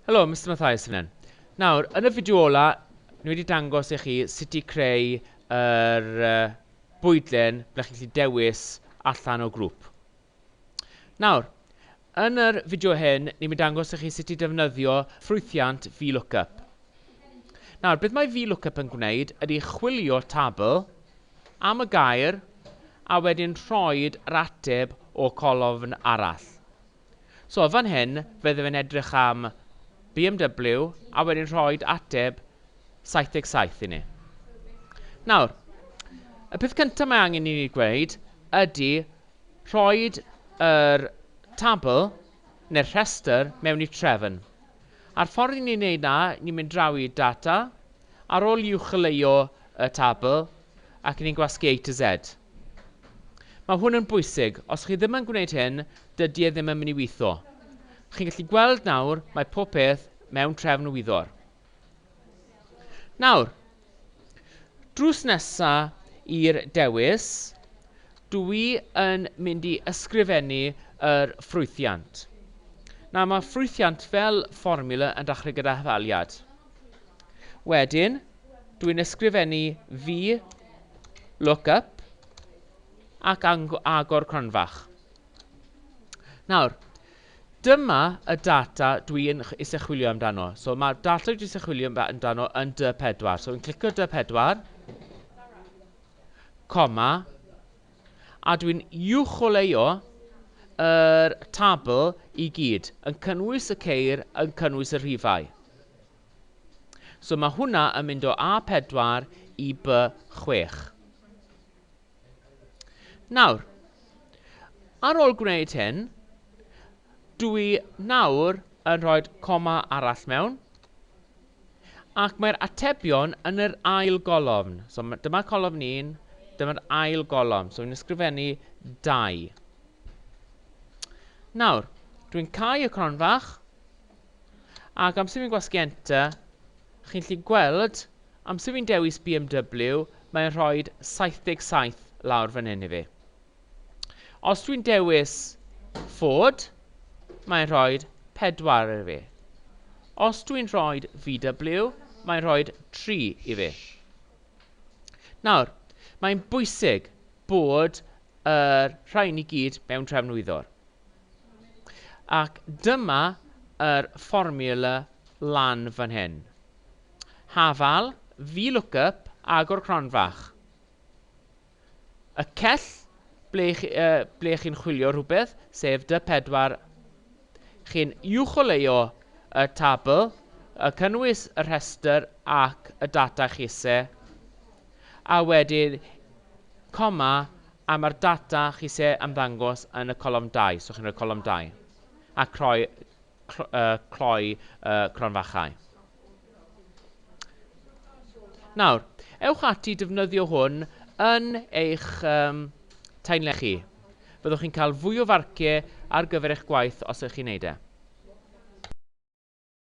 Helo, Mr Mathias fan hyn. Nawr, yn y fideo ola, ni wedi dangos i chi sut i creu bwydlen ble chi'n gallu dewis allan o grŵp. Nawr, yn yr fideo hyn, ni'n mynd dangos i chi sut i defnyddio ffrwythiant VLOOKUP. Nawr, beth mae VLOOKUP yn gwneud ydy chwilio tabl am y gair a wedyn rhoi'r ateb o colofn arall. So, fan hyn, fydde fe'n edrych am BMW a wedyn rhoi'r ateb 77 i ni. Nawr, y peth cyntaf mae angen i ni gweud ydy rhoi'r tabl neu'r rhestr mewn i trefn. A'r ffordd i ni'n neud na, ni'n mynd draw i data, ar ôl i'w chyleo y tabl ac ni'n gwasgu A to Z. Mae hwn yn bwysig. Os chi ddim yn gwneud hyn, dydy e ddim yn mynd i weithio. Chi'n gallu gweld nawr mae pob peth mewn trefn wyddor. Nawr, drws nesa i'r dewis, dwi yn mynd i ysgrifennu yr ffrwythiant. Nawr, mae ffrwythiant fel fformula yn dechrau gyda hafaliad. Wedyn, dwi'n ysgrifennu VLOOKUP ac agor cronfach. Nawr, dyma y data dwi'n eisiau chwilio amdano. So mae'r data dwi'n eisiau chwilio amdano yn D4. So dwi'n clicio D4, coma, a dwi'n uwcholeuo yr tabl i gyd, yn cynnwys y ceir, yn cynnwys y rhifau. So mae hwnna yn mynd o A4 i B6. Nawr, ar ôl gwneud hyn, dwi nawr yn rhoi coma arall mewn, ac mae'r atebion yn yr ail golofn. So dyma colofn 1, dyma'r ail golofn. So dwi'n ysgrifennu 2. Nawr, dwi'n cau y cronfach, ac amser fi'n gwasgu enter, chi'n gallu gweld, amser fi'n dewis BMW, mae'n rhoi 77 lawr fan hyn i fi. Os dwi'n dewis Ford, mae'n rhoi 4 i fi. Os dwi'n rhoi VW, mae'n rhoi 3 i fi. Nawr, mae'n bwysig bod rhain i gyd mewn trefn wyddor. Ac dyma yr fformula lan fan hyn. Hafal, VLOOKUP, agor cronfach. Y cell ble chi'n chwilio rhywbeth, sef D4, chi'n uwcholeuo y tabl, y cynnwys y rhestr ac y data chi eisiau, a wedyn coma am yr data chi eisiau ymddangos yn y colofn 2, so chi'n rhoi colofn 2, a cloi cronfachau. Nawr, ewch ati defnyddio hwn yn eich taenau chi. Byddwch chi'n cael fwy o farciau ar gyfer eich gwaith os ydych chi'n neud e.